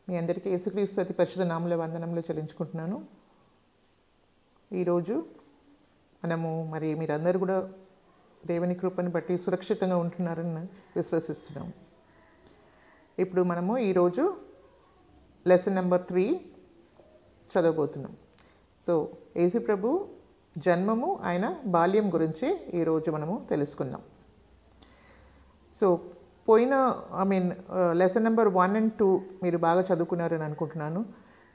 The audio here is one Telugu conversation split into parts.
మీ అందరికీ యేసుక్రీస్తు అతి పరిశుద్ధ నామములో వందనములు చెల్లించుకుంటున్నాను. ఈరోజు మనము మీరందరూ కూడా దేవుని కృపను బట్టి సురక్షితంగా ఉంటున్నారని విశ్వసిస్తున్నాం. ఇప్పుడు మనము ఈరోజు లెసన్ నెంబర్ 3 చదవబోతున్నాం. సో యేసు ప్రభు జన్మము ఆయన బాల్యం గురించి ఈరోజు మనము తెలుసుకుందాం. సో పోయిన లెసన్ నెంబర్ 1 and 2 మీరు బాగా చదువుకున్నారని అనుకుంటున్నాను.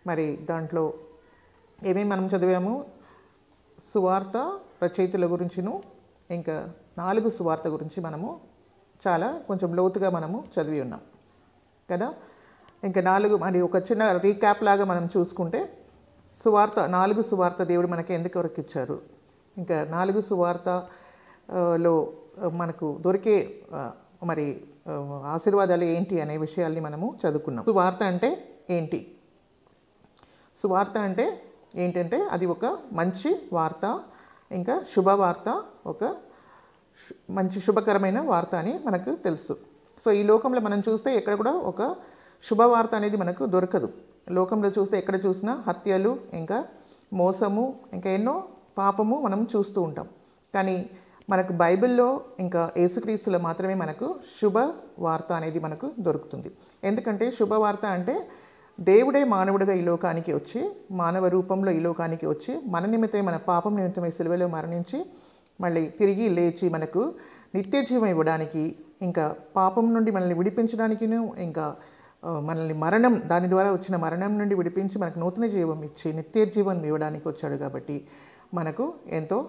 మరి దాంట్లో ఏమేమి మనం చదివాము? సువార్త రచయితల గురించిను, ఇంకా 4 సువార్త గురించి మనము కొంచెం లోతుగా మనము చదివి ఉన్నాం కదా. ఇంకా 4 మరి ఒక చిన్న రీక్యాప్ లాగా మనం చూసుకుంటే, 4 సువార్త దేవుడు మనకి ఎందుకు వరకు ఇచ్చారు, ఇంకా 4 సువార్తలో మనకు దొరికే ఆశీర్వాదాలు ఏంటి అనే విషయాల్ని మనము చదువుకున్నాం. సువార్త అంటే ఏంటి? సువార్త అంటే ఏంటంటే అది ఒక మంచి వార్త, ఇంకా శుభవార్త, ఒక మంచి శుభకరమైన వార్త అని మనకు తెలుసు. సో ఈ లోకంలో మనం చూస్తే ఎక్కడ కూడా ఒక శుభవార్త అనేది మనకు దొరకదు. లోకంలో చూస్తే ఎక్కడ చూసినా హత్యలు, ఇంకా మోసము, ఇంకా ఎన్నో పాపము మనం చూస్తూ ఉంటాం. కానీ మనకు బైబిల్లో ఇంకా యేసుక్రీస్తులో మాత్రమే మనకు శుభవార్త అనేది మనకు దొరుకుతుంది. ఎందుకంటే శుభవార్త అంటే దేవుడే మానవుడిగా ఈ లోకానికి వచ్చి, మానవ రూపంలో ఈ లోకానికి వచ్చి, మన నిమిత్తమే, మన పాపం నిమిత్తమై సిలువలో మరణించి మళ్ళీ తిరిగి లేచి మనకు నిత్య జీవం ఇవ్వడానికి, ఇంకా పాపం నుండి మనల్ని విడిపించడానికి, ఇంకా మనల్ని దాని ద్వారా వచ్చిన మరణం నుండి విడిపించి మనకు నూతన జీవం ఇచ్చి నిత్య జీవం ఇవ్వడానికి వచ్చాడు. కాబట్టి మనకు ఎంతో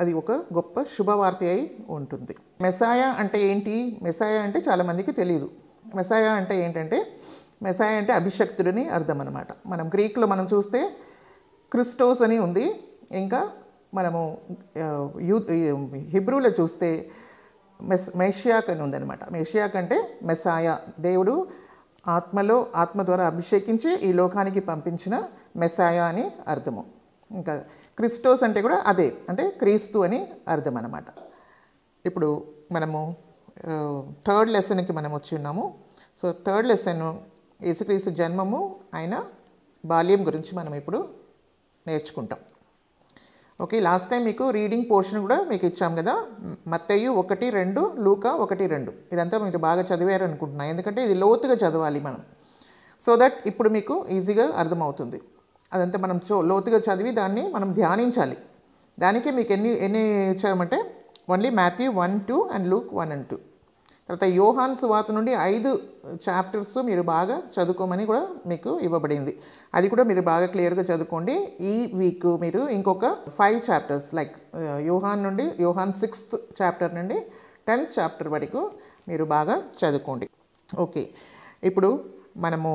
అది ఒక గొప్ప శుభవార్త అయి ఉంటుంది. మెస్సాయా అంటే ఏంటి? మెస్సాయా అంటే చాలామందికి తెలియదు. మెస్సాయా అంటే ఏంటంటే, మెస్సాయా అంటే అభిషక్తుడిని అర్థం అన్నమాట. మనం గ్రీక్లో మనం చూస్తే క్రిస్టోస్ అని ఉంది, ఇంకా మనము హిబ్రూలో చూస్తే మెషియాక్ అని ఉందన్నమాట. మెషియాక్ అంటే మెస్సాయా, దేవుడు ఆత్మ ద్వారా అభిషేకించి ఈ లోకానికి పంపించిన మెస్సాయా అని అర్థము. ఇంకా క్రిస్టోస్ అంటే కూడా అదే, అంటే క్రీస్తు అని అర్థం అన్నమాట. ఇప్పుడు మనము 3rd లెసన్కి మనం వచ్చి ఉన్నాము. సో 3rd లెసన్ యేసుక్రీస్తు జన్మము, ఆయన బాల్యం గురించి మనం ఇప్పుడు నేర్చుకుంటాం. ఓకే, లాస్ట్ టైం మీకు రీడింగ్ పోర్షన్ కూడా మీకు ఇచ్చాం కదా. మత్తయి 1:2, లూకా 1:2. ఇదంతా మీరు బాగా చదివారు అనుకుంటున్నాను, ఎందుకంటే ఇది లోతుగా చదవాలి మనం, సో దట్ ఇప్పుడు మీకు ఈజీగా అర్థమవుతుంది. అదంతా మనం లోతుగా చదివి దాన్ని మనం ధ్యానించాలి. దానికి మీకు ఎన్ని ఇచ్చామంటే only Matthew 1, 2 and Luke 1 and 2. తర్వాత యోహాను సువార్త నుండి 5 చాప్టర్స్ మీరు బాగా చదువుకోమని కూడా మీకు ఇవ్వబడింది. అది కూడా మీరు బాగా క్లియర్గా చదువుకోండి. ఈ వీక్ మీరు ఇంకొక 5 చాప్టర్స్ లైక్ యోహాన్ 6th చాప్టర్ నుండి 10th చాప్టర్ వరకు మీరు బాగా చదువుకోండి. ఓకే, ఇప్పుడు మనము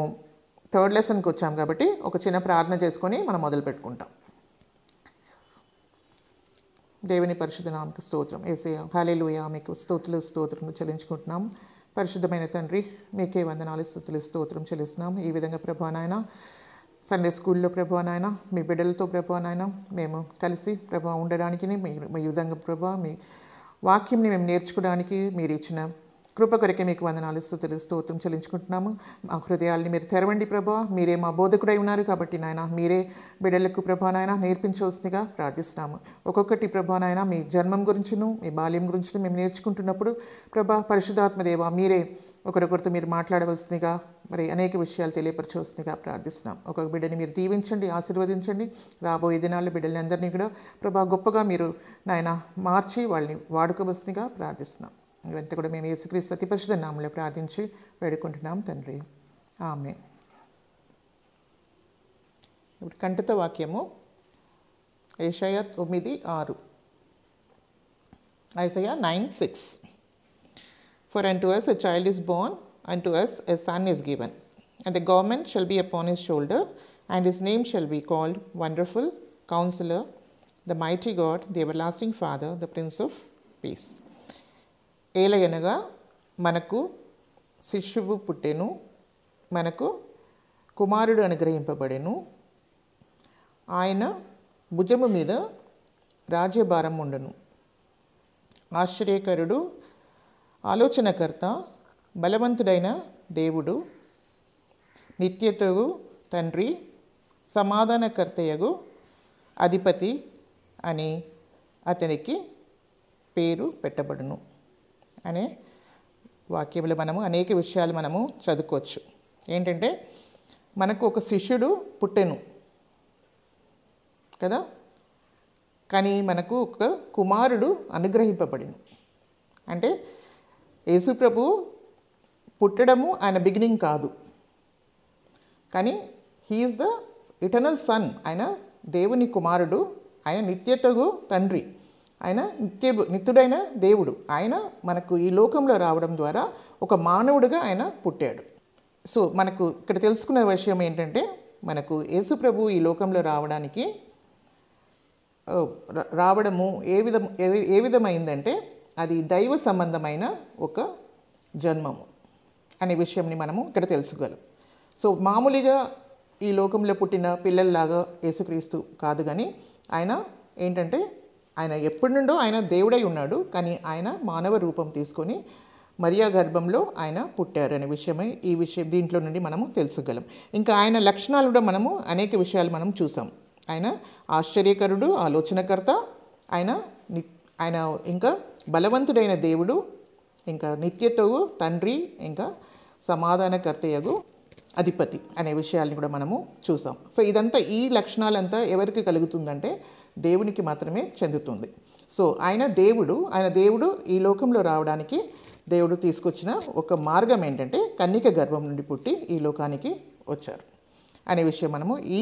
3rd లెసన్కి వచ్చాం కాబట్టి ఒక చిన్న ప్రార్థన చేసుకొని మనం మొదలు పెట్టుకుంటాం. దేవుని పరిశుద్ధ నామముకు స్తోత్రం. యేసయ్యా, హల్లెలూయా, మీకు స్తోత్రములు చెల్లించుకుంటున్నాం. పరిశుద్ధమైన తండ్రి, మీకే వందనాలు, స్తుతులు, స్తోత్రం చెల్లిస్తున్నాం. ఈ విధంగా ప్రభువా నాయన, సండే స్కూల్లో ప్రభువా నాయన, మీ బిడ్డలతో ప్రభువా నాయన మేము కలిసి ప్రభువా ఉండడానికి, మీ విధంగా ప్రభువా మీ వాక్యంని మేము నేర్చుకోవడానికి మీరు ఇచ్చిన కృప కొరకే మీకు వందనాలు, స్తుతులు, స్తోత్రం చెల్లించుకుంటున్నాము. మా హృదయాల్ని మీరు తెరవండి ప్రభా. మీరే మా బోధకుడై ఉన్నారు కాబట్టి నాయన, మీరే బిడ్డలకు ప్రభా నాయన నేర్పించవలసిందిగా ప్రార్థిస్తున్నాము. ఒక్కొక్కటి ప్రభా నాయన మీ జన్మం గురించిను, మీ బాల్యం గురించిను మేము నేర్చుకుంటున్నప్పుడు ప్రభా పరిశుద్ధాత్మదేవ, మీరే ఒకరికొకరితో మీరు మాట్లాడవలసిందిగా, అనేక విషయాలు తెలియపరచవలసిందిగా ప్రార్థిస్తున్నాం. ఒక్కొక్క బిడ్డని మీరు దీవించండి, ఆశీర్వదించండి. రాబోయే దినాల్లో బిడ్డలని అందరినీ కూడా ప్రభా గొప్పగా మీరు నాయన మార్చి వాళ్ళని వాడుకోవలసిందిగా ప్రార్థిస్తున్నాం. ఇవంతా కూడా మేము యేసుక్రీస్తు అతి పరిశుద్ధ నామములో ప్రార్థించి వేడుకుంటున్నాం తండ్రి, ఆమేన్. ఇప్పుడు కంఠిత వాక్యము యెషయా 9:6, Isaiah 9:6. For unto us a child is born, unto us a son is given, and the government shall be upon his shoulder, and his name shall be called Wonderful, Counselor, the Mighty God, the Everlasting Father, the Prince of Peace. ఏలయనగా మనకు శిశువు పుట్టెను, మనకు కుమారుడు అనుగ్రహింపబడెను, ఆయన భుజము మీద రాజ్యభారం ఉండును. ఆశ్చర్యకరుడు, ఆలోచనకర్త, బలవంతుడైన దేవుడు, నిత్యతగు తండ్రి, సమాధానకర్తయగు అధిపతి అని అతనికి పేరు పెట్టబడును అనే వాక్యంలో మనము అనేక విషయాలు మనము చదువుకోవచ్చు. ఏంటంటే మనకు ఒక శిష్యుడు పుట్టెను కదా, కానీ మనకు ఒక కుమారుడు అనుగ్రహింపబడిను. అంటే యేసుప్రభు పుట్టడము ఆయన బిగినింగ్ కాదు, కానీ హీఈస్ ద ఇటర్నల్ సన్. ఆయన దేవుని కుమారుడు, ఆయన నిత్యతగు తండ్రి, ఆయన నిత్యుడైన దేవుడు. ఆయన మనకు ఈ లోకంలో రావడం ద్వారా ఒక మానవుడిగా ఆయన పుట్టాడు. సో మనకు ఇక్కడ తెలుసుకునే విషయం ఏంటంటే, మనకు యేసుప్రభు ఈ లోకంలో రావడము ఏ విధమైందంటే అది దైవ సంబంధమైన ఒక జన్మము అనే విషయంని మనము ఇక్కడ తెలుసుకోగలం. సో మామూలుగా ఈ లోకంలో పుట్టిన పిల్లల్లాగా యేసుక్రీస్తు కాదు, కానీ ఆయన ఏంటంటే ఆయన ఎప్పటి నుండో ఆయన దేవుడై ఉన్నాడు, కానీ ఆయన మానవ రూపం తీసుకొని మరియా గర్భంలో ఆయన పుట్టారు అనే విషయమై దీంట్లో నుండి మనము తెలుసుకోగలం. ఇంకా ఆయన లక్షణాలు కూడా మనము అనేక విషయాలు మనం చూసాం. ఆయన ఆశ్చర్యకరుడు, ఆలోచనకర్త, ఆయన ఇంకా బలవంతుడైన దేవుడు, ఇంకా నిత్యతగు తండ్రి, ఇంకా సమాధానకర్తయగు అధిపతి అనే విషయాల్ని కూడా మనము చూసాం. సో ఇదంతా, ఈ లక్షణాలంతా ఎవరికి కలుగుతుందంటే దేవునికి మాత్రమే చెందుతుంది. సో ఆయన దేవుడు ఈ లోకంలో రావడానికి దేవుడు తీసుకొచ్చిన ఒక మార్గం ఏంటంటే కన్యక గర్భం నుండి పుట్టి ఈ లోకానికి వచ్చారు అనే విషయం మనము ఈ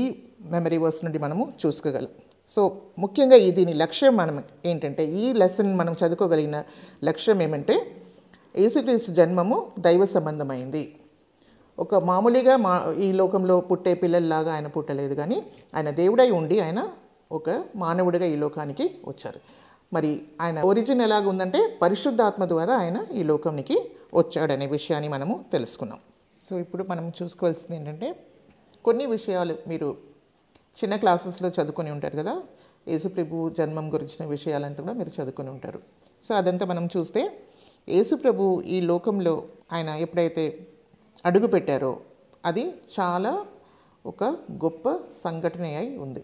మెమరీ వర్స్ నుండి మనము చూసుకోగలం. సో ముఖ్యంగా దీని లక్ష్యం మనం ఏంటంటే, ఈ లెసన్ మనం చదువుకోగలిగిన లక్ష్యం ఏమంటే, యేసుక్రీస్తు జన్మము దైవ సంబంధమైంది. ఒక మామూలుగా ఈ లోకంలో పుట్టే పిల్లల్లాగా ఆయన పుట్టలేదు, కానీ ఆయన దేవుడై ఉండి ఆయన ఒక మానవుడిగా ఈ లోకానికి వచ్చారు. మరి ఆయన ఒరిజిన్ ఎలాగ ఉందంటే పరిశుద్ధాత్మ ద్వారా ఆయన ఈ లోకానికి వచ్చాడనే విషయాన్ని మనము తెలుసుకున్నాం. సో ఇప్పుడు మనం చూసుకోవాల్సింది ఏంటంటే, కొన్ని విషయాలు మీరు చిన్న క్లాసెస్లో చదువుకొని ఉంటారు కదా, యేసుప్రభు జన్మం గురించిన విషయాలంతా కూడా మీరు చదువుకొని ఉంటారు. సో అదంతా మనం చూస్తే, యేసుప్రభు ఈ లోకంలో ఆయన ఎప్పుడైతే అడుగు పెట్టారో అది చాలా ఒక గొప్ప సంఘటన అయి ఉంది.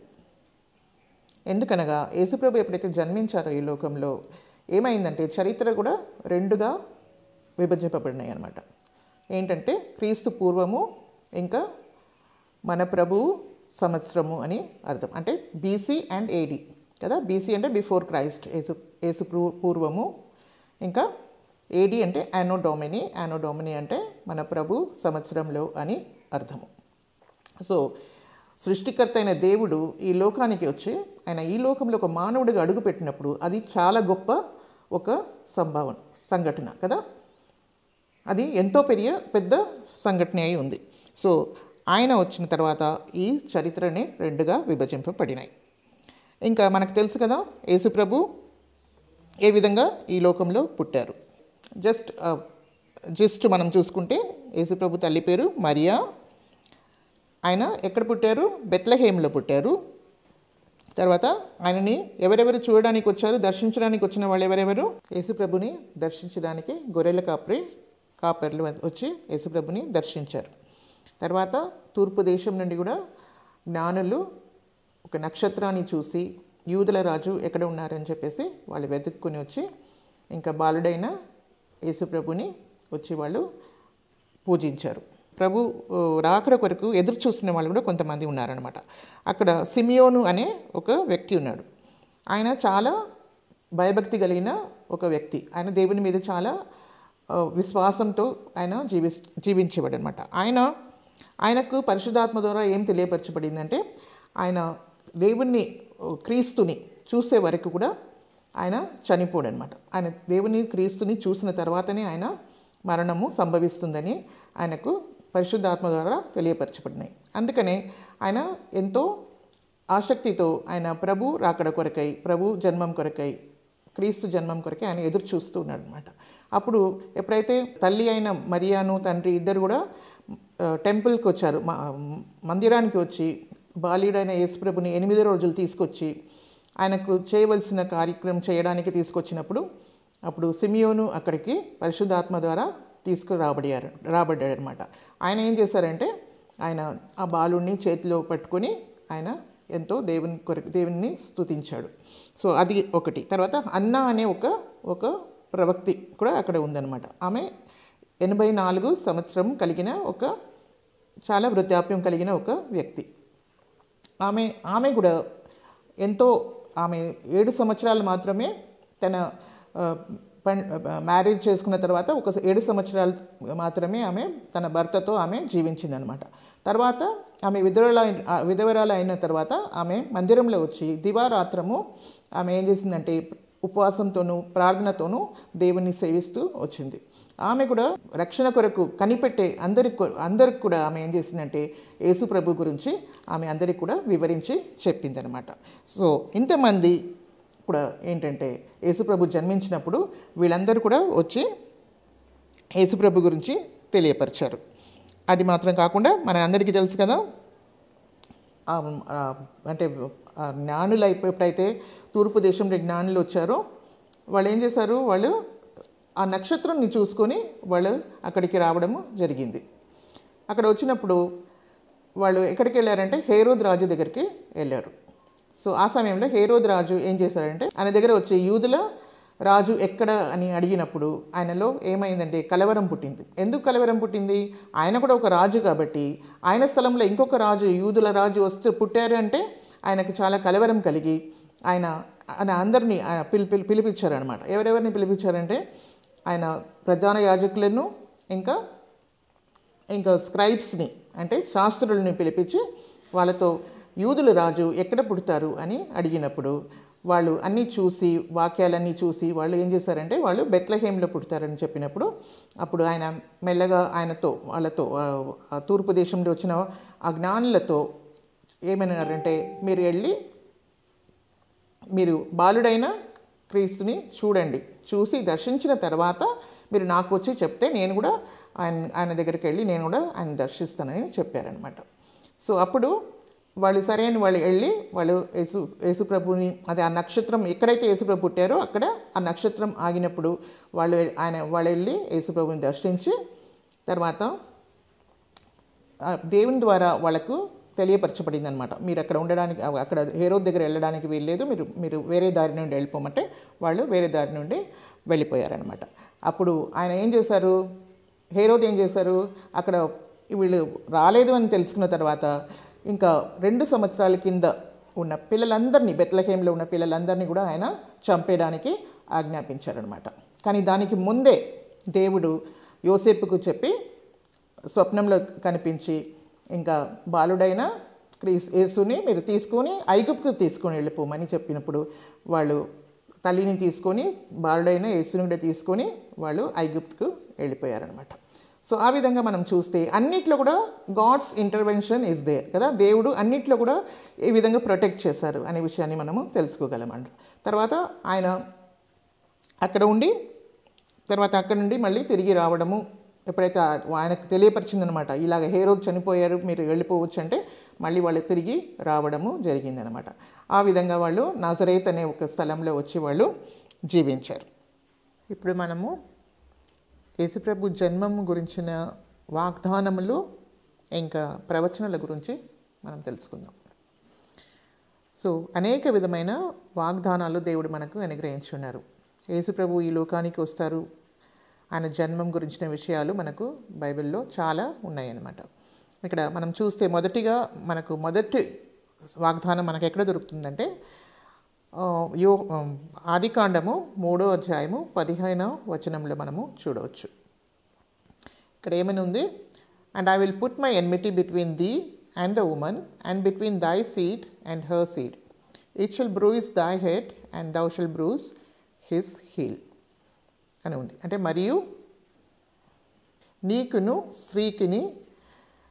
ఎందుకనగా యేసుప్రభు ఎప్పుడైతే జన్మించారో ఈ లోకంలో ఏమైందంటే చరిత్ర కూడా రెండుగా విభజింపబడినాయి అన్నమాట. ఏంటంటే క్రీస్తు పూర్వము ఇంకా మన ప్రభువు సంవత్సరము అని అర్థం. అంటే బీసీ అండ్ ఏడి కదా. బీసీ అంటే బిఫోర్ క్రైస్ట్, యేసు పూర్వము, ఇంకా ఏడి అంటే యానో డొమిని అంటే మన ప్రభు సంవత్సరంలో అని అర్థము. సో సృష్టికర్త అయిన దేవుడు ఈ లోకానికి వచ్చి ఆయన ఈ లోకంలో ఒక మానవుడిగా అడుగుపెట్టినప్పుడు అది చాలా గొప్ప ఒక సంఘటన కదా. అది ఎంతో పెద్ద సంఘటన అయి ఉంది. సో ఆయన వచ్చిన తర్వాత ఈ చరిత్రని రెండుగా విభజింపబడినాయి. ఇంకా మనకు తెలుసు కదా యేసుప్రభు ఏ విధంగా ఈ లోకంలో పుట్టారు. జస్ట్ మనం చూసుకుంటే యేసుప్రభు తల్లి పేరు మరియా. ఆయన ఎక్కడ పుట్టారు? బెత్లెహేంలో పుట్టారు. తర్వాత ఆయనని ఎవరెవరు చూడడానికి వచ్చారు, దర్శించడానికి వచ్చిన వాళ్ళు ఎవరెవరు? యేసుప్రభుని దర్శించడానికి గొర్రెల కాపర్లు వచ్చి యేసుప్రభుని దర్శించారు. తర్వాత తూర్పు దేశం నుండి కూడా జ్ఞానులు ఒక నక్షత్రాన్ని చూసి యూదుల రాజు ఎక్కడ ఉన్నారని చెప్పేసి వాళ్ళు వెతుక్కుని వచ్చి ఇంకా బాలుడైన యేసుప్రభుని వచ్చి వాళ్ళు పూజించారు. ప్రభు రాకడ కొరకు ఎదురు చూస్తున్న వాళ్ళు కూడా కొంతమంది ఉన్నారనమాట. అక్కడ సిమియోను అనే ఒక వ్యక్తి ఉన్నాడు. ఆయన చాలా భయభక్తి కలిగిన ఒక వ్యక్తి. ఆయన దేవుని మీద చాలా విశ్వాసంతో ఆయన జీవించేవాడు అనమాట. ఆయనకు పరిశుద్ధాత్మ ద్వారా ఏం తెలియపరచబడిందంటే, ఆయన దేవుణ్ణి క్రీస్తుని చూసే వరకు కూడా ఆయన చనిపోడు అనమాట. ఆయన దేవుని క్రీస్తుని చూసిన తర్వాతనే ఆయన మరణము సంభవిస్తుందని ఆయనకు పరిశుద్ధాత్మ ద్వారా తెలియపరచబడినాయి. అందుకనే ఆయన ఎంతో ఆసక్తితో ఆయన ప్రభు రాకడ కొరకై, ప్రభు జన్మం కొరకై, క్రీస్తు జన్మం కొరకై ఆయన ఎదురు చూస్తూ ఉన్నాడు అనమాట. అప్పుడు ఎప్పుడైతే తల్లి అయిన మరియాను తండ్రి ఇద్దరు కూడా టెంపుల్కి వచ్చారు, మందిరానికి వచ్చి బాలుడైన యేసుప్రభుని 8 రోజులు తీసుకొచ్చి ఆయనకు చేయవలసిన కార్యక్రమం చేయడానికి తీసుకొచ్చినప్పుడు అప్పుడు సిమియోను అక్కడికి పరిశుద్ధాత్మ ద్వారా రాబడ్డాడు అనమాట. ఆయన ఏం చేశారంటే ఆయన ఆ బాలుడిని చేతిలో పట్టుకొని ఆయన ఎంతో దేవుని స్తుతించాడు. సో అది ఒకటి. తర్వాత అన్న అనే ఒక ప్రవక్తి కూడా అక్కడ ఉందన్నమాట. ఆమె 84 సంవత్సరం కలిగిన చాలా వృద్ధాప్యం కలిగిన ఒక వ్యక్తి. ఆమె కూడా ఎంతో, ఆమె 7 సంవత్సరాలు మాత్రమే తన మ్యారేజ్ చేసుకున్న తర్వాత 7 సంవత్సరాలు మాత్రమే ఆమె తన భర్తతో ఆమె జీవించిందనమాట. తర్వాత ఆమె విధవరాలు అయిన తర్వాత ఆమె మందిరంలో వచ్చి దివారాత్రము ఆమె ఏం చేసిందంటే ఉపవాసంతోనూ ప్రార్థనతోనూ దేవుణ్ణి సేవిస్తూ వచ్చింది. ఆమె కూడా రక్షణ కొరకు కనిపెట్టే అందరికి కూడా ఆమె ఏం చేసిందంటే యేసు ప్రభు గురించి ఆమె అందరికి కూడా వివరించి చెప్పిందనమాట. సో ఇంతమంది కూడా ఏంటంటే యేసుప్రభు జన్మించినప్పుడు వీళ్ళందరూ కూడా వచ్చి యేసుప్రభు గురించి తెలియపరిచారు. అది మాత్రం కాకుండా మన అందరికీ తెలుసు కదా, అంటే జ్ఞానులు ఎప్పుడైతే తూర్పు దేశంలో జ్ఞానులు వచ్చారో వాళ్ళు ఏం చేశారు, వాళ్ళు ఆ నక్షత్రాన్ని చూసుకొని వాళ్ళు అక్కడికి రావడము జరిగింది. అక్కడ వచ్చినప్పుడు వాళ్ళు ఎక్కడికి వెళ్ళారంటే హేరోదు రాజు దగ్గరికి వెళ్ళారు. సో ఆ సమయంలో హేరోదు రాజు ఏం చేశారంటే ఆయన దగ్గర వచ్చి యూదుల రాజు ఎక్కడ అని అడిగినప్పుడు ఆయనలో ఏమైందంటే కలవరం పుట్టింది. ఎందుకు కలవరం పుట్టింది? ఆయన కూడా ఒక రాజు కాబట్టి ఆయన స్థలంలో ఇంకొక రాజు, యూదుల రాజు పుట్టారు అంటే ఆయనకు చాలా కలవరం కలిగి ఆయన అందరినీ పిలిపించారనమాట. ఎవరెవరిని పిలిపించారంటే ఆయన ప్రధాన యాజకులను ఇంకా స్క్రైబ్స్ని అంటే శాస్త్రులని పిలిపించి వాళ్ళతో యూదుల రాజు ఎక్కడ పుడతారు అని అడిగినప్పుడు వాళ్ళు అన్నీ చూసి వాక్యాలన్నీ చూసి వాళ్ళు ఏం చేశారంటే వాళ్ళు బెత్లెహేంలో పుడతారని చెప్పినప్పుడు అప్పుడు ఆయన మెల్లగా వాళ్ళతో తూర్పు దేశంలో వచ్చిన ఆ జ్ఞానులతో ఏమన్నారంటే మీరు వెళ్ళి మీరు బాలుడైన క్రీస్తుని చూడండి, చూసి దర్శించిన తర్వాత మీరు నాకు వచ్చి చెప్తే నేను కూడా ఆయన దగ్గరికి వెళ్ళి నేను కూడా ఆయన దర్శిస్తానని చెప్పారనమాట. సో అప్పుడు వాళ్ళు సరే అని వాళ్ళు వెళ్ళి వాళ్ళు యేసుప్రభుని ఆ నక్షత్రం ఎక్కడైతే యేసుప్రభు పుట్టారో అక్కడ ఆ నక్షత్రం ఆగినప్పుడు వాళ్ళు వెళ్ళి యేసుప్రభుని దర్శించి తర్వాత దేవుని ద్వారా వాళ్ళకు తెలియపరచబడింది అనమాట. మీరు అక్కడ ఉండడానికి, అక్కడ హేరోదు దగ్గర వెళ్ళడానికి వీల్లేదు, మీరు వేరే దారి నుండి వెళ్ళిపోమంటే వాళ్ళు వేరే దారి నుండి వెళ్ళిపోయారనమాట. అప్పుడు ఆయన ఏం చేశారు, హేరోదు ఏం చేశారు, అక్కడ వీళ్ళు రాలేదు అని తెలుసుకున్న తర్వాత ఇంకా 2 సంవత్సరాల కింద ఉన్న పిల్లలందరినీ, బెత్లెహేంలో ఉన్న పిల్లలందరినీ కూడా ఆయన చంపేయడానికి ఆజ్ఞాపించారనమాట. కానీ దానికి ముందే దేవుడు యోసేపుకు చెప్పి స్వప్నంలో కనిపించి ఇంకా బాలుడైన యేసుని మీరు తీసుకొని ఐగుప్తుకు తీసుకొని వెళ్ళిపోమని చెప్పినప్పుడు వాళ్ళు తల్లిని తీసుకొని బాలుడైన యేసుని కూడా తీసుకొని వాళ్ళు ఐగుప్తుకు వెళ్ళిపోయారనమాట. సో ఆ విధంగా మనం చూస్తే అన్నిట్లో కూడా గాడ్స్ ఇంటర్వెన్షన్ ఈజ్ దేర్ కదా, దేవుడు అన్నిట్లో కూడా ఏ విధంగా ప్రొటెక్ట్ చేశారు అనే విషయాన్ని మనము తెలుసుకోగలమండి. తర్వాత ఆయన అక్కడ ఉండి తర్వాత అక్కడ నుండి మళ్ళీ తిరిగి రావడము ఎప్పుడైతే ఆయనకు తెలియపరిచిందనమాట, ఇలాగ హేరోదు చనిపోయారు మీరు వెళ్ళిపోవచ్చు అంటే మళ్ళీ వాళ్ళు తిరిగి రావడము జరిగిందనమాట. ఆ విధంగా వాళ్ళు నజరేత్ అనే ఒక స్థలంలో వచ్చి వాళ్ళు జీవించారు. ఇప్పుడు మనము యేసుప్రభు జన్మము గురించిన వాగ్దానములు ఇంకా ప్రవచనాల గురించి మనం తెలుసుకుందాం. సో అనేక విధమైన వాగ్దానాలు దేవుడు మనకు అనుగ్రహించున్నారు. యేసుప్రభు ఈ లోకానికి వస్తారు, ఆయన జన్మం గురించిన విషయాలు మనకు బైబిల్లో చాలా ఉన్నాయన్నమాట. ఇక్కడ మనం చూస్తే మొదటి వాగ్దానం మనకు ఎక్కడ దొరుకుతుందంటే ఆదికాండము 3వ అధ్యాయము 15వ వచనంలో మనము చూడవచ్చు. ఇక్కడ ఏమని ఉంది, and I will put my enmity between thee and the woman and between thy seed and her seed. It shall bruise thy head and thou shalt bruise his heel అని ఉంది. అంటే మరియు నీకును స్త్రీకిని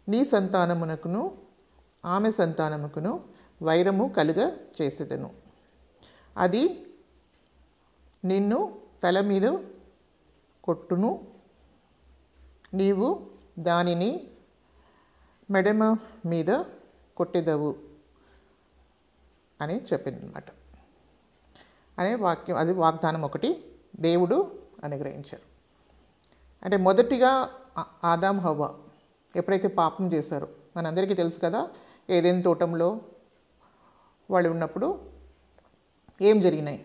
నీ సంతానమునకును ఆమె సంతానముకును వైరము కలుగ చేసేదను, అది నిన్ను తల మీద కొట్టును, నీవు దానిని మెడమ మీద కొట్టెదవు అని చెప్పిందన్నమాట. అనే వాక్యం, అది వాగ్దానం ఒకటి దేవుడు అనుగ్రహించారు. అంటే మొదటిగా ఆదాం హవ్వ ఎప్పుడైతే పాపం చేశారో మనందరికీ తెలుసు కదా, ఏదైనా తోటంలో వాళ్ళు ఉన్నప్పుడు ఏం జరిగినాయి.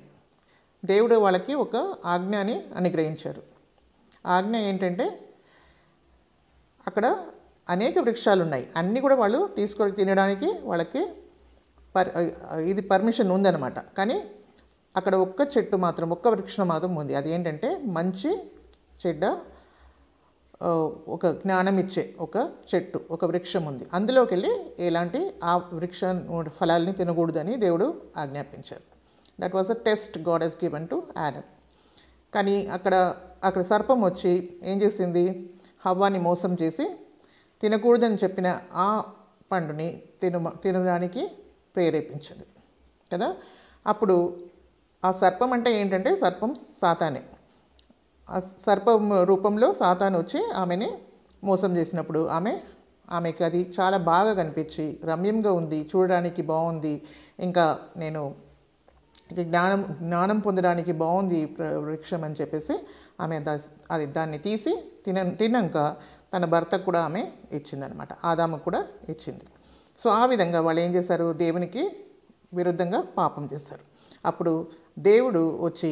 దేవుడు వాళ్ళకి ఒక ఆజ్ఞని అనుగ్రహించారు. ఆజ్ఞ ఏంటంటే అక్కడ అనేక వృక్షాలు ఉన్నాయి, అన్నీ కూడా వాళ్ళు తీసుకొని తినడానికి వాళ్ళకి ఇది పర్మిషన్ ఉందన్నమాట. కానీ అక్కడ ఒక్క చెట్టు మాత్రం, ఒక్క వృక్షం మాత్రం ఉంది. అది ఏంటంటే మంచి చెడ్డ ఒక జ్ఞానం ఇచ్చే ఒక చెట్టు, ఒక వృక్షం ఉంది. అందులోకి వెళ్ళి ఎలాంటి ఆ వృక్ష ఫలాల్ని తినకూడదని దేవుడు ఆజ్ఞాపించారు. That was a test God has given to Adam. కానీ అక్కడ సర్పం వచ్చి ఏం చేసింది, హవ్వాని మోసం చేసి తినకూడదని చెప్పిన ఆ పండుని తినడానికి ప్రేరేపించింది కదా. అప్పుడు ఆ సర్పం అంటే ఏంటంటే, సర్పం సాతానే. ఆ సర్పం రూపంలో సాతాను వచ్చి ఆమెని మోసం చేసినప్పుడు ఆమెకి అది చాలా బాగా కనిపించి రమ్యంగా ఉంది, చూడడానికి బాగుంది, ఇంకా నేను జ్ఞానం పొందడానికి బాగుంది వృక్షం అని చెప్పేసి ఆమె దాన్ని తీసి తిన్నాక తన భర్తకు కూడా ఆమె ఇచ్చిందనమాట, ఆదాముకు కూడా ఇచ్చింది. సో ఆ విధంగా వాళ్ళు ఏం చేశారు, దేవునికి విరుద్ధంగా పాపం చేశారు. అప్పుడు దేవుడు వచ్చి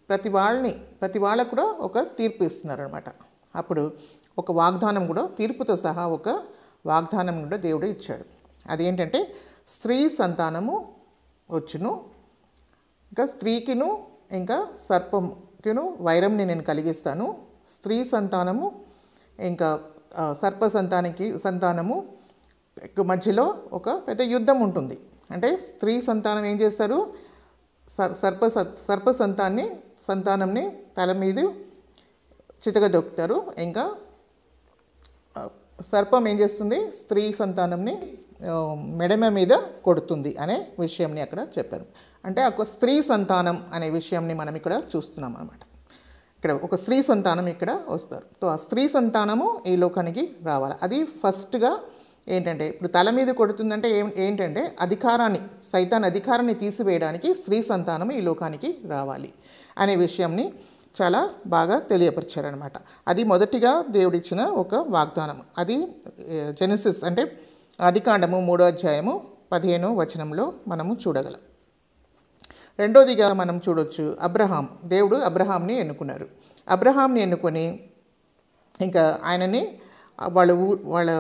ప్రతి వాళ్ళకు కూడా ఒక తీర్పు ఇస్తున్నారు అనమాట. అప్పుడు ఒక వాగ్దానం కూడా, తీర్పుతో సహా ఒక వాగ్దానం కూడా దేవుడు ఇచ్చాడు. అదేంటంటే స్త్రీ సంతానము వచ్చును, ఇంకా స్త్రీకిను ఇంకా సర్పంకిను వైరంని నేను కలిగిస్తాను. స్త్రీ సంతానము ఇంకా సర్ప సంతానము మధ్యలో ఒక పెద్ద యుద్ధం ఉంటుంది. అంటే స్త్రీ సంతానం ఏం చేస్తారు, సర్ప సంతానంని తల మీద చితగదొక్కుతారు. ఇంకా సర్పం ఏం చేస్తుంది, స్త్రీ సంతానంని మెడమ మీద కొడుతుంది అనే విషయంని అక్కడ చెప్పారు. అంటే ఒక స్త్రీ సంతానం అనే విషయంని మనం ఇక్కడ చూస్తున్నాం అన్నమాట. ఇక్కడ ఒక స్త్రీ సంతానం ఇక్కడ వస్తారు. సో ఆ స్త్రీ సంతానము ఈ లోకానికి రావాలి. అది ఫస్ట్గా ఏంటంటే, ఇప్పుడు తల మీద కొడుతుందంటే ఏంటంటే సైతాన్ అధికారాన్ని తీసివేయడానికి స్త్రీ సంతానం ఈ లోకానికి రావాలి అనే విషయంని చాలా బాగా తెలియపరిచారనమాట. అది మొదటిగా దేవుడిచ్చిన ఒక వాగ్దానం. అది జెనసిస్ అంటే ఆదికాండము 3వ అధ్యాయము 15వ వచనంలో మనము చూడగలం. రెండోదిగా మనం చూడొచ్చు, దేవుడు అబ్రహాంని ఎన్నుకున్నారు. అబ్రహాంని ఎన్నుకొని ఇంకా ఆయనని వాళ్ళ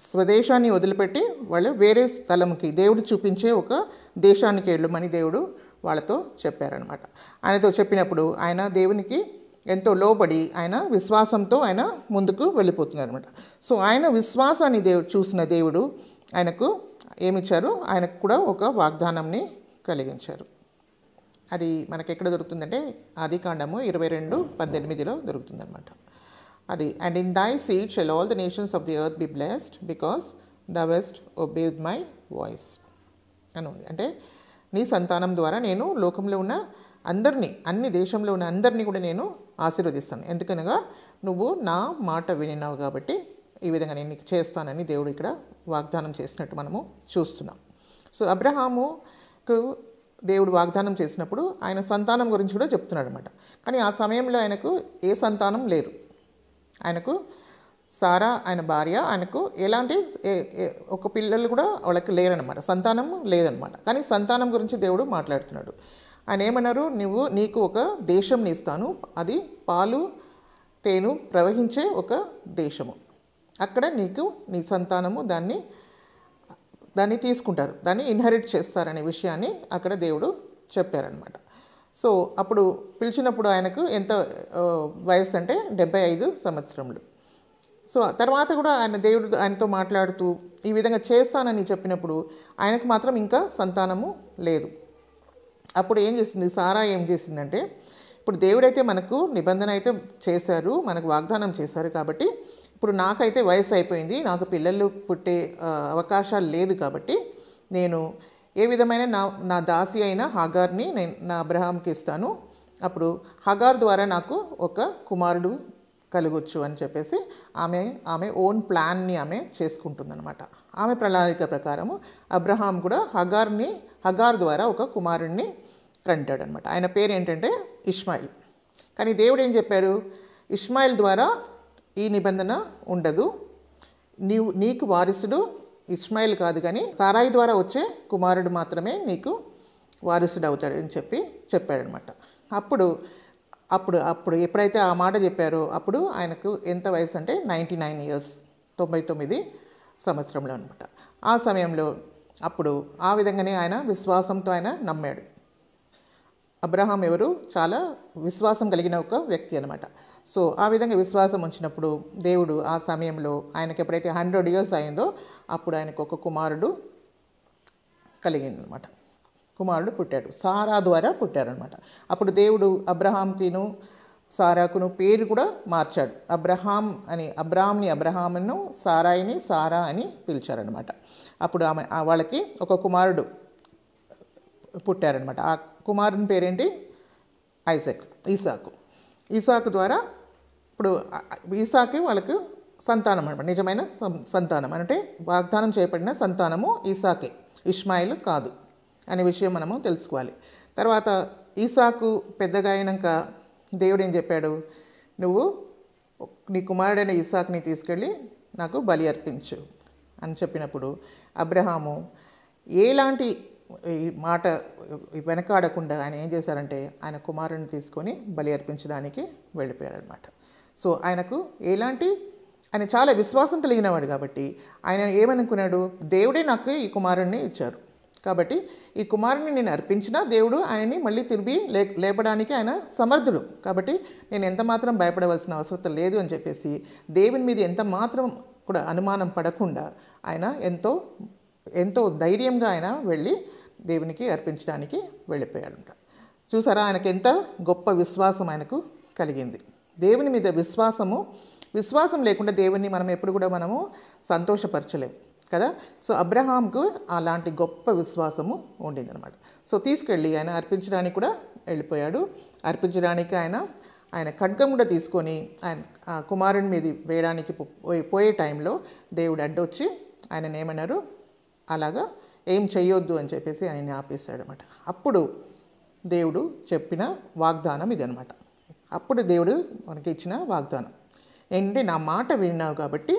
స్వదేశాన్ని వదిలిపెట్టి వాళ్ళు వేరే స్థలంకి దేవుడు చూపించే ఒక దేశానికి వెళ్ళమని దేవుడు వాళ్ళతో చెప్పారనమాట. ఆయనతో చెప్పినప్పుడు ఆయన దేవునికి ఎంతో లోబడి ఆయన విశ్వాసంతో ఆయన ముందుకు వెళ్ళిపోతున్నారు అనమాట. సో ఆయన విశ్వాసాన్ని చూసిన దేవుడు ఆయనకు ఏమిచ్చారు, ఆయనకు కూడా ఒక వాగ్దానంని కలిగించారు. అది మనకి ఎక్కడ దొరుకుతుందంటే ఆదికాండము 22:18 దొరుకుతుందన్నమాట. అది and in thy seed shall all the nations of the earth be blessed because thou hast obeyed my voice అని ఉంది. అంటే నీ సంతానం ద్వారా నేను లోకంలో ఉన్న అన్ని దేశంలో ఉన్న అందరినీ కూడా నేను ఆశీర్వదిస్తాను, ఎందుకనగా నువ్వు నా మాట వినినావు కాబట్టి ఈ విధంగా నేను నీకు చేస్తానని దేవుడు ఇక్కడ వాగ్దానం చేసినట్టు మనము చూస్తున్నాం. సో అబ్రహాముకు దేవుడు వాగ్దానం చేసినప్పుడు ఆయన సంతానం గురించి కూడా చెప్తున్నాడు అనమాట. కానీ ఆ సమయంలో ఆయనకు ఏ సంతానం లేరు. ఆయనకు సారా ఆయన భార్య, ఆయనకు ఎలాంటి ఒక పిల్లలు కూడా వాళ్ళకి లేరనమాట, సంతానం లేదనమాట. కానీ సంతానం గురించి దేవుడు మాట్లాడుతున్నాడు. ఆయన ఏమన్నారు, నీకు ఒక దేశంని ఇస్తాను, అది పాలు తేను ప్రవహించే ఒక దేశము, అక్కడ నీ సంతానము దాన్ని తీసుకుంటారు, దాన్ని ఇన్హెరిట్ చేస్తారనే విషయాన్ని అక్కడ దేవుడు చెప్పారనమాట. సో అప్పుడు పిలిచినప్పుడు ఆయనకు ఎంత వయసు అంటే 75 సంవత్సరములు. సో తర్వాత కూడా దేవుడు ఆయనతో మాట్లాడుతూ ఈ విధంగా చేస్తానని చెప్పినప్పుడు ఆయనకు మాత్రం ఇంకా సంతానము లేదు. అప్పుడు సారా ఏం చేసిందంటే, ఇప్పుడు దేవుడైతే మనకు నిబంధన అయితే చేశారు, మనకు వాగ్దానం చేశారు కాబట్టి ఇప్పుడు నాకైతే వయసు అయిపోయింది, నాకు పిల్లలు పుట్టే అవకాశాలు లేదు కాబట్టి నేను ఏ విధమైన నా దాసి అయిన హాగార్ని నా అబ్రహాంకి ఇస్తాను, అప్పుడు హాగార్ ద్వారా నాకు ఒక కుమారుడు కలగొచ్చు అని చెప్పేసి ఆమె ఓన్ ప్లాన్ని ఆమె చేసుకుంటుందన్నమాట. ఆమె ప్రణాళిక ప్రకారము అబ్రహాం కూడా హగార్ ద్వారా ఒక కుమారుడిని కంటాడనమాట. ఆయన పేరు ఏంటంటే ఇష్మాయిల్. కానీ దేవుడు ఏం చెప్పారు, ఇష్మాయిల్ ద్వారా ఈ నిబంధన ఉండదు, నీకు వారసుడు ఇస్మాయిల్ కాదు, కానీ సారాయి ద్వారా వచ్చే కుమారుడు మాత్రమే నీకు వారసుడు అవుతాడు అని చెప్పాడనమాట. అప్పుడు అప్పుడు అప్పుడు ఎప్పుడైతే ఆ మాట చెప్పారో అప్పుడు ఆయనకు ఎంత వయసు అంటే 99 years, 99 సంవత్సరంలో అనమాట. ఆ సమయంలో అప్పుడు ఆ విధంగానే ఆయన విశ్వాసంతో ఆయన నమ్మాడు. అబ్రహాం ఎవరు? చాలా విశ్వాసం కలిగిన ఒక వ్యక్తి అనమాట. సో ఆ విధంగా విశ్వాసం ఉంచినప్పుడు దేవుడు ఆ సమయంలో ఆయనకి ఎప్పుడైతే 100 years అయిందో అప్పుడు ఆయనకు ఒక కుమారుడు కలిగిందనమాట. కుమారుడు పుట్టాడు, సారా ద్వారా పుట్టారనమాట. అప్పుడు దేవుడు అబ్రహాంకిను సారాకును పేరు కూడా మార్చాడు. అబ్రాహాంని అబ్రహామును, సారాయిని సారా అని పిలిచారనమాట. అప్పుడు వాళ్ళకి ఒక కుమారుడు పుట్టారనమాట. ఆ కుమారుని పేరేంటి? ఈసాకు ద్వారా ఇప్పుడు ఈసాకి వాళ్ళకు సంతానం అనమాట, నిజమైన సంతానం అంటే వాగ్దానం చేయబడిన సంతానము ఈసాకే, ఇష్మాయిల్ కాదు అనే విషయం మనము తెలుసుకోవాలి. తర్వాత ఈసాకు పెద్దగా అయినాక దేవుడు ఏం చెప్పాడు? నువ్వు నీ కుమారుడైన ఈసాకుని తీసుకెళ్ళి నాకు బలి అర్పించు అని చెప్పినప్పుడు అబ్రహాము ఎలాంటి మాట వెనకాడకుండా ఆయన ఏం చేశారంటే ఆయన కుమారుడిని తీసుకొని బలి అర్పించడానికి వెళ్ళిపోయారనమాట. సో ఆయన చాలా విశ్వాసం కలిగినవాడు కాబట్టి ఆయన ఏమనుకున్నాడు? దేవుడే నాకు ఈ కుమారుడిని ఇచ్చారు కాబట్టి ఈ కుమారుని నేను అర్పించినా దేవుడు ఆయన్ని మళ్ళీ తిరిగి లేపడానికి ఆయన సమర్థుడు కాబట్టి నేను ఎంత మాత్రం భయపడవలసిన అవసరం లేదు అని చెప్పేసి దేవుని మీద ఎంత మాత్రం కూడా అనుమానం పడకుండా ఆయన ఎంతో ధైర్యంగా ఆయన వెళ్ళి దేవునికి అర్పించడానికి వెళ్ళిపోయాడంట. చూసారా, ఆయనకి ఎంత గొప్ప విశ్వాసం ఆయనకు కలిగింది. దేవుని మీద విశ్వాసం లేకుండా దేవుని మనం ఎప్పుడు కూడా మనము సంతోషపరచలేము కదా. సో అబ్రహాంకు అలాంటి గొప్ప విశ్వాసము ఉండిందనమాట. సో తీసుకెళ్ళి ఆయన అర్పించడానికి కూడా వెళ్ళిపోయాడు. అర్పించడానికి ఆయన ఖడ్గం కూడా తీసుకొని ఆయన కుమారుని మీద వేయడానికి పోయే టైంలో దేవుడు అడ్డొచ్చి ఆయనను ఏమన్నారు? అలాగా ఏం చెయ్యొద్దు అని చెప్పేసి ఆయన్ని ఆపేశాడనమాట. అప్పుడు దేవుడు చెప్పిన వాగ్దానం ఇది అనమాట. అప్పుడు దేవుడు మనకి ఇచ్చిన వాగ్దానం ఏంటంటే, నా మాట విన్నావు కాబట్టి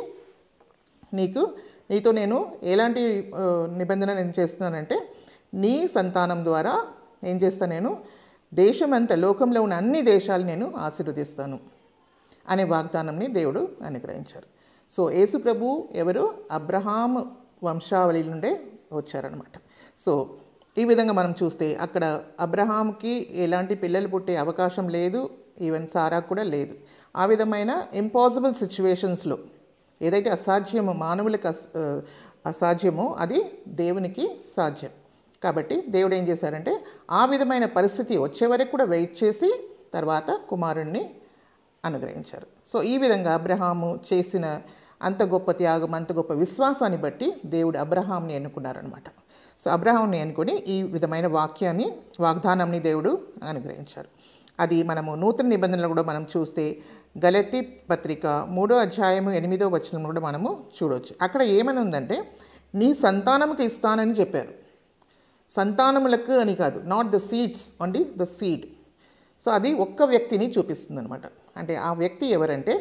నీతో నేను ఎలాంటి నిబంధన నేను చేస్తున్నానంటే, నీ సంతానం ద్వారా ఏం చేస్తాను? నేను దేశమంతా, లోకంలో ఉన్న అన్ని దేశాలు నేను ఆశీర్వదిస్తాను అనే వాగ్దానంని దేవుడు అనుగ్రహించారు. సో యేసు ప్రభు ఎవరు? అబ్రహాము వంశావళి నుండే వచ్చారనమాట. సో ఈ విధంగా మనం చూస్తే అక్కడ అబ్రహాంకి ఎలాంటి పిల్లలు పుట్టే అవకాశం లేదు, ఈవెన్ సారా కూడా లేదు. ఆ విధమైన ఇంపాసిబుల్ సిచ్యువేషన్స్లో ఏదైతే అసాధ్యమో, మానవులకు అసాధ్యమో అది దేవునికి సాధ్యం. కాబట్టి దేవుడు ఏం చేశారంటే ఆ విధమైన పరిస్థితి వచ్చే వరకు కూడా వెయిట్ చేసి తర్వాత కుమారుణ్ణి అనుగ్రహించారు. సో ఈ విధంగా అబ్రహాము చేసిన అంత గొప్ప త్యాగం, అంత గొప్ప విశ్వాసాన్ని బట్టి దేవుడు అబ్రహాంని ఎన్నుకున్నారనమాట. సో అబ్రహాంని ఎన్నుకొని ఈ విధమైన వాగ్దానాన్ని దేవుడు అనుగ్రహించారు. అది మనము నూతన నిబంధనలు కూడా మనం చూస్తే గలతీ పత్రిక 3వ అధ్యాయము 8వ వచనం కూడా మనము చూడవచ్చు. అక్కడ ఏమని ఉందంటే, నీ సంతానముకి ఇస్తానని చెప్పారు. సంతానములకు అని కాదు, not the seeds, only the seed. So అది ఒక్క వ్యక్తిని చూపిస్తుంది అనమాట. అంటే ఆ వ్యక్తి ఎవరంటే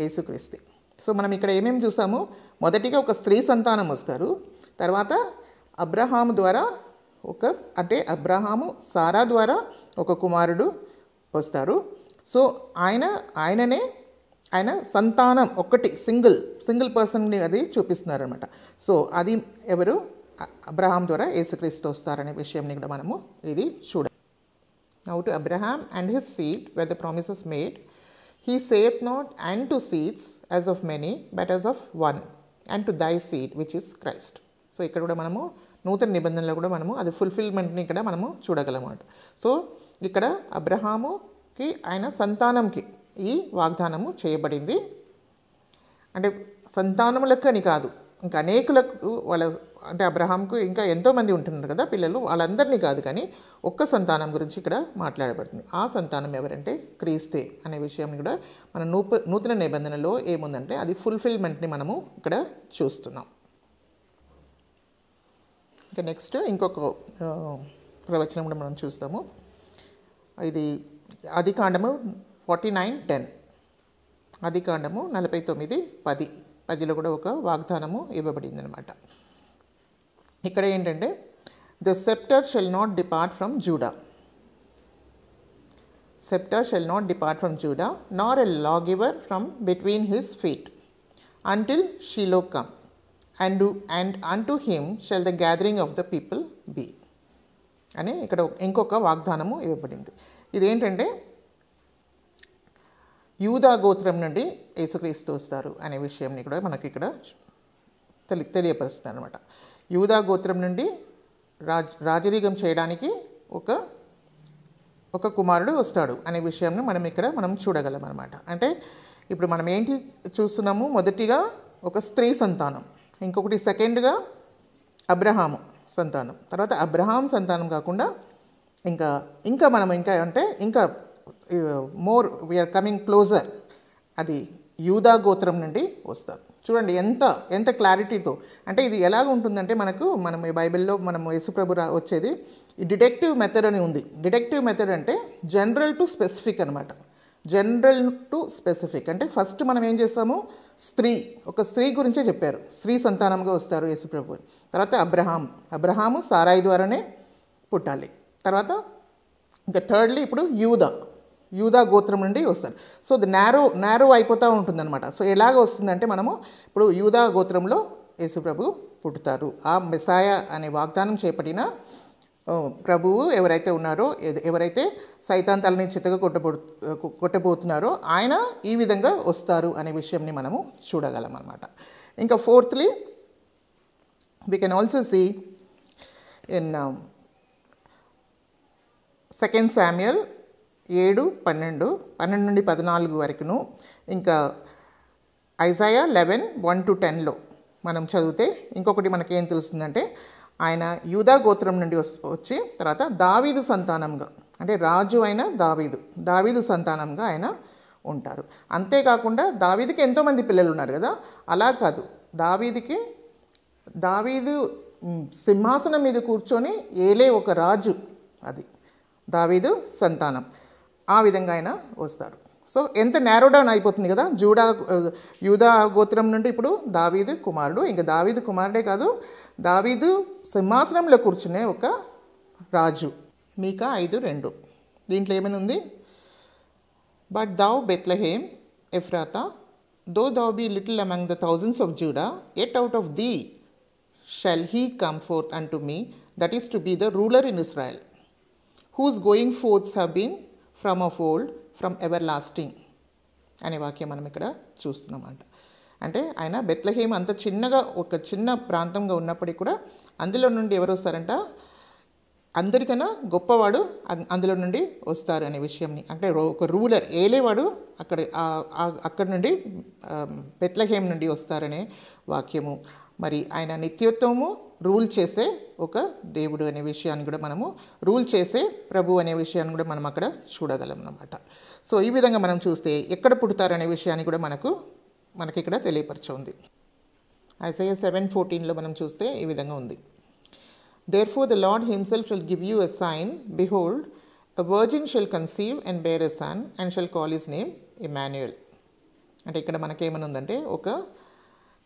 యేసుక్రీస్తు. సో మనం ఇక్కడ ఏమేమి చూసాము? మొదటిగా ఒక స్త్రీ సంతానం వస్తారు, తర్వాత అబ్రహాము ద్వారా అబ్రహాము సారా ద్వారా ఒక కుమారుడు వస్తారు. సో ఆయన సంతానం ఒకటి సింగిల్ పర్సన్ని అది చూపిస్తున్నారనమాట. సో అది ఎవరు? అబ్రహాం ద్వారా యేసుక్రీస్తు వస్తారనే విషయంని కూడా మనము ఇది చూడాలి. Now to Abraham and his seed wear the promises made, he saith not unto seeds as of many, but as of one, and to thy seed which is Christ. So ఇక్కడ కూడా మనము నూతన నిబంధనలో కూడా మనము అది ఫుల్ఫిల్మెంట్ని ఇక్కడ మనము చూడగలమాట. సో ఇక్కడ అబ్రహాముకి ఆయన సంతానంకి ఈ వాగ్దానము చేయబడింది. అంటే సంతానములకు అని కాదు, ఇంకా అనేకులకు అంటే అబ్రహాంకు ఇంకా ఎంతోమంది ఉంటున్నారు కదా పిల్లలు, వాళ్ళందరినీ కాదు కానీ ఒక్క సంతానం గురించి ఇక్కడ మాట్లాడబడుతుంది. ఆ సంతానం ఎవరంటే క్రీస్తే అనే విషయం కూడా మన నూతన నిబంధనలో ఏముందంటే అది ఫుల్ఫిల్మెంట్ని మనము ఇక్కడ చూస్తున్నాం. ఇంకా నెక్స్ట్ ఇంకొక ప్రవచనం కూడా మనం చూస్తాము. ఇది ఆదికాండము 49:10, ఆదికాండము 49:10 10లో కూడా ఒక వాగ్దానము ఇవ్వబడింది అనమాట. ఇక్కడ ఏంటంటే the సెప్టర్ shall not depart from JUDA, scepter shall not depart from Judah, nor a lawgiver from between his feet, until Shiloh come, and unto him shall the gathering of the people be. అని ఇక్కడ ఇంకొక వాగ్దానము ఇవ్వబడింది. ఇదేంటంటే యూదా గోత్రం నుండి యేసుక్రీస్తు వస్తారు అనే విషయంని కూడా మనకి ఇక్కడ తెలియపరుస్తుంది అనమాట. యూదా గోత్రం నుండి రాజరికం చేయడానికి ఒక కుమారుడు వస్తాడు అనే విషయాన్ని మనం చూడగలం అనమాట. అంటే ఇప్పుడు మనం ఏంటి చూస్తున్నాము, మొదటిగా ఒక స్త్రీ సంతానం, ఇంకొకటి సెకండ్గా అబ్రహాము సంతానం, తర్వాత అబ్రహాం సంతానం కాకుండా ఇంకా మనం ఇంకా మోర్ వీఆర్ కమింగ్ క్లోజర్, అది యూదా గోత్రం నుండి వస్తారు. చూడండి ఎంత క్లారిటీతో, అంటే ఇది ఎలాగ ఉంటుందంటే మనం ఈ బైబిల్లో మనం యేసుప్రభు వచ్చేది ఈ డిడక్టివ్ మెథడ్ అని ఉంది. డిడక్టివ్ మెథడ్ అంటే జనరల్ టు స్పెసిఫిక్ అనమాట. జనరల్ టు స్పెసిఫిక్ అంటే ఫస్ట్ మనం ఏం చేస్తాము, ఒక స్త్రీ గురించే చెప్పారు, స్త్రీ సంతానంగా వస్తారు యేసుప్రభు. తర్వాత అబ్రహాము సారాయి ద్వారానే పుట్టాలి. తర్వాత ఇంకా థర్డ్లీ ఇప్పుడు యూదా గోత్రం నుండి వస్తారు. సో ది నేరో అయిపోతూ ఉంటుందన్నమాట. సో ఎలాగ వస్తుందంటే మనము ఇప్పుడు యూదా గోత్రంలో యేసుప్రభు పుట్టుతారు. ఆ మెస్సాయ అనే వాగ్దానం చేపట్టిన ప్రభువు ఎవరైతే ఉన్నారో, ఎవరైతే సైతాన్ తలని చిత్తగా కొట్టబోతున్నారో ఆయన ఈ విధంగా వస్తారు అనే విషయంని మనము చూడగలం అన్నమాట. ఇంకా fourthly we can also see in 2 Samuel 7:12 నుండి 14 వరకును, ఇంకా ఐజాయా 11:1-10లో మనం చదివితే ఇంకొకటి మనకేం తెలుస్తుందంటే ఆయన యూదా గోత్రం నుండి వచ్చి తర్వాత దావీదు సంతానంగా, అంటే రాజు అయిన దావీదు సంతానంగా ఆయన ఉంటారు. అంతేకాకుండా దావీదుకి ఎంతోమంది పిల్లలు ఉన్నారు కదా, అలా కాదు, దావీదు సింహాసనం మీద కూర్చొని ఏలే ఒక రాజు, అది దావీదు సంతానం. ఆ విధంగా ఆయన వస్తారు. సో ఎంత నేరో డౌన్ అయిపోతుంది కదా, యూదా గోత్రం నుండి ఇప్పుడు దావీదు కుమారుడు, ఇంకా దావీదు కుమారుడే కాదు, దావీదు సింహాసనంలో కూర్చునే ఒక రాజు. మీకా 5:2 దీంట్లో ఏమైనా ఉంది, but thou Bethlehem Ephrathah, though thou be little among the thousands of Judah, yet out of thee shall he come forth unto me, that is to be the ruler in Israel, whose going forths have been from of old, from everlasting అనే వాక్యం మనం ఇక్కడ చూస్తున్నామంట. అంటే ఆయన బెత్లెహేమ్ అంత ఒక చిన్న ప్రాంతంగా ఉన్నప్పటికీ కూడా అందులో నుండి ఎవరు వస్తారంట, అందరికన్నా గొప్పవాడు అందులో నుండి వస్తారు అనే విషయంని, అంటే ఒక రూలర్ ఏలేవాడు అక్కడ నుండి బెత్లెహేమ్ నుండి వస్తారనే వాక్యము. మరి ఆయన నిత్యత్వము రూల్ చేసే ఒక దేవుడు అనే విషయాన్ని కూడా మనము, రూల్ చేసే ప్రభు అనే విషయాన్ని కూడా మనం అక్కడ చూడగలం అన్నమాట. సో ఈ విధంగా మనం చూస్తే ఎక్కడ పుడతారనే విషయాన్ని కూడా మనకి ఇక్కడ తెలియపరచుంది. ఐజాయా 7:14లో మనం చూస్తే ఈ విధంగా ఉంది, Therefore the Lord himself shall give you a sign, behold, a virgin shall conceive and bear a son, and shall call his name Emmanuel. అంటే ఇక్కడ మనకేమని ఉందంటే ఒక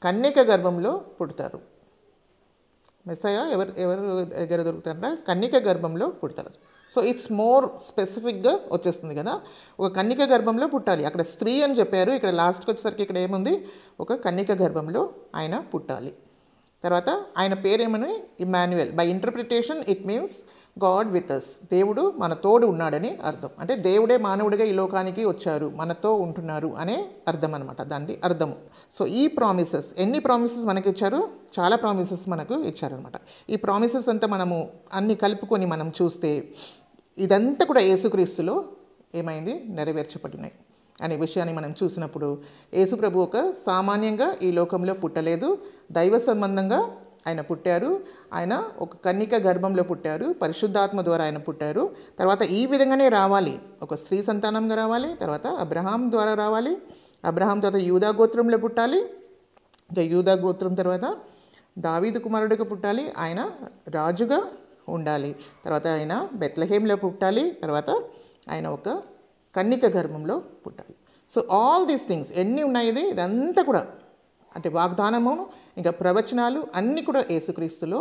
కన్యక గర్భంలో పుడతారు. మెస్సయ్య ఎవరు దగ్గర దొరుకుతారంటే కన్యక గర్భంలో పుడతారు. సో ఇట్స్ మోర్ స్పెసిఫిక్గా వచ్చేస్తుంది కదా, ఒక కన్యక గర్భంలో పుట్టాలి. అక్కడ స్త్రీ అని చెప్పారు, ఇక్కడ లాస్ట్కి వచ్చేసరికి ఇక్కడ ఏముంది, ఒక కన్యక గర్భంలో ఆయన పుట్టాలి. తర్వాత ఆయన పేరేమని Emmanuel, by interpretation it means God with us, దేవుడు మన తోడు ఉన్నాడని అర్థం. అంటే దేవుడే మానవుడిగా ఈ లోకానికి వచ్చారు, మనతో ఉంటున్నారు అనే అర్థం అనమాట, దాని అర్థము. సో ఈ ప్రామిసెస్, ఎన్ని ప్రామిసెస్ మనకి ఇచ్చారు, చాలా ప్రామిసెస్ మనకు ఇచ్చారనమాట. ఈ ప్రామిసెస్ అంతా మనము అన్ని కలుపుకొని మనం చూస్తే ఇదంతా కూడా యేసుక్రీస్తులో ఏమైంది, నెరవేర్చబడినాయి అనే విషయాన్ని మనం చూసినప్పుడు యేసుప్రభు ఒక సామాన్యంగా ఈ లోకంలో పుట్టలేదు, దైవ సంబంధంగా ఆయన పుట్టారు. ఆయన ఒక కన్యక గర్భంలో పుట్టారు, పరిశుద్ధాత్మ ద్వారా ఆయన పుట్టారు. తర్వాత ఈ విధంగానే రావాలి, ఒక స్త్రీ సంతానంగా రావాలి, తర్వాత అబ్రహాం ద్వారా రావాలి, అబ్రహాం తర్వాత యూదా గోత్రంలో పుట్టాలి, ఇంకా యూదా గోత్రం తర్వాత దావీదు కుమారుడిగా పుట్టాలి, ఆయన రాజుగా ఉండాలి, తర్వాత ఆయన బెత్లెహేంలో పుట్టాలి, తర్వాత ఆయన ఒక కన్యక గర్భంలో పుట్టాలి. సో ఆల్ దీస్ థింగ్స్ ఎన్ని ఉన్నాయి, ఇదంతా కూడా అంటే వాగ్దానము ఇంకా ప్రవచనాలు అన్నీ కూడా యేసుక్రీస్తులో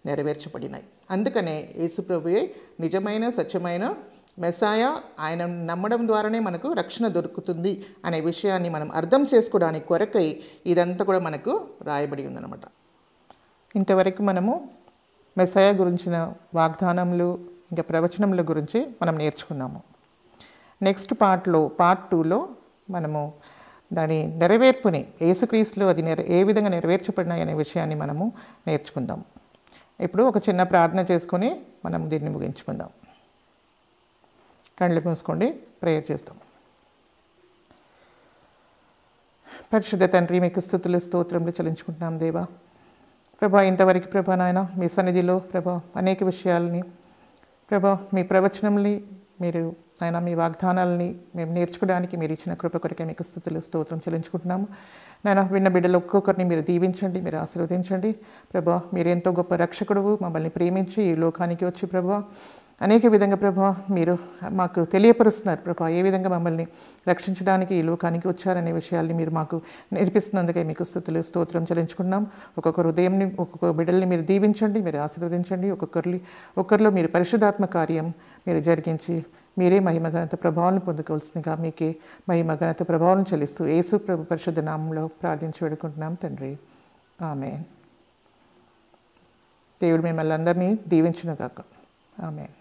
నెరవేర్చబడినాయి. అందుకనే యేసుప్రభుయే నిజమైన సత్యమైన మెస్సాయ, ఆయన నమ్మడం ద్వారానే మనకు రక్షణ దొరుకుతుంది అనే విషయాన్ని మనం అర్థం చేసుకోవడానికి కొరకై ఇదంతా కూడా మనకు రాయబడి ఉందన్నమాట. ఇంతవరకు మనము మెస్సాయ గురించిన వాగ్దానములు ఇంకా ప్రవచనముల గురించి మనం నేర్చుకున్నాము. నెక్స్ట్ పార్ట్ 2లో మనము దాని నెరవేర్పుని యేసుక్రీస్తులో అది ఏ విధంగా నెరవేర్చబడినాయి అనే విషయాన్ని మనము నేర్చుకుందాం. ఇప్పుడు ఒక చిన్న ప్రార్థన చేసుకొని మనం దీన్ని ముగించుకుందాం. కళ్ళు మూసుకోండి, ప్రేయర్ చేస్తాం. పరిశుద్ధ తండ్రి, మీకు స్తుతులు స్తోత్రములు చెల్లించుకుంటున్నాం దేవా. ప్రభా, ఇంతవరకు ప్రభా నాయన మీ సన్నిధిలో ప్రభా అనేక విషయాలని ప్రభా మీ ప్రవచనంని మీరు ఆయన మీ వాగ్దానాలని మేము నేర్చుకోవడానికి మీరు ఇచ్చిన కృప కొరకే మీకు స్తుతులు స్తోత్రం చెల్లించుకుంటున్నాము. నాయన విన్న బిడ్డలు ఒక్కొక్కరిని మీరు దీవించండి, మీరు ఆశీర్వదించండి ప్రభా. మీరు ఎంతో గొప్ప రక్షకుడు, మమ్మల్ని ప్రేమించి ఈ లోకానికి వచ్చి ప్రభా అనేక విధంగా ప్రభా మీరు మాకు తెలియపరుస్తున్నారు ప్రభా. ఏ విధంగా మమ్మల్ని రక్షించడానికి ఈ లోకానికి వచ్చారనే విషయాల్ని మీరు మాకు నేర్పిస్తున్నందుకే మీకు స్తుతులు స్తోత్రం చెల్లించుకున్నాం. ఒక్కొక్క హృదయంని ఒక్కొక్క బిడ్డల్ని మీరు దీవించండి, మీరు ఆశీర్వదించండి. ఒక్కరిలో మీరు పరిశుద్ధాత్మ కార్యం మీరు జరిగించి మీరే మహిమ ఘనత ప్రభావాలను పొందుకోవాల్సిందిగా మీకే మహిమ ఘనత ప్రభావాలను చెల్లిస్తూ యేసు ప్రభు పరిశుద్ధ నామంలో ప్రార్థించి వేడుకుంటున్నాం తండ్రి, ఆమేన్. దేవుడు మిమ్మల్ని అందరినీ దీవించును గాక. ఆమేన్.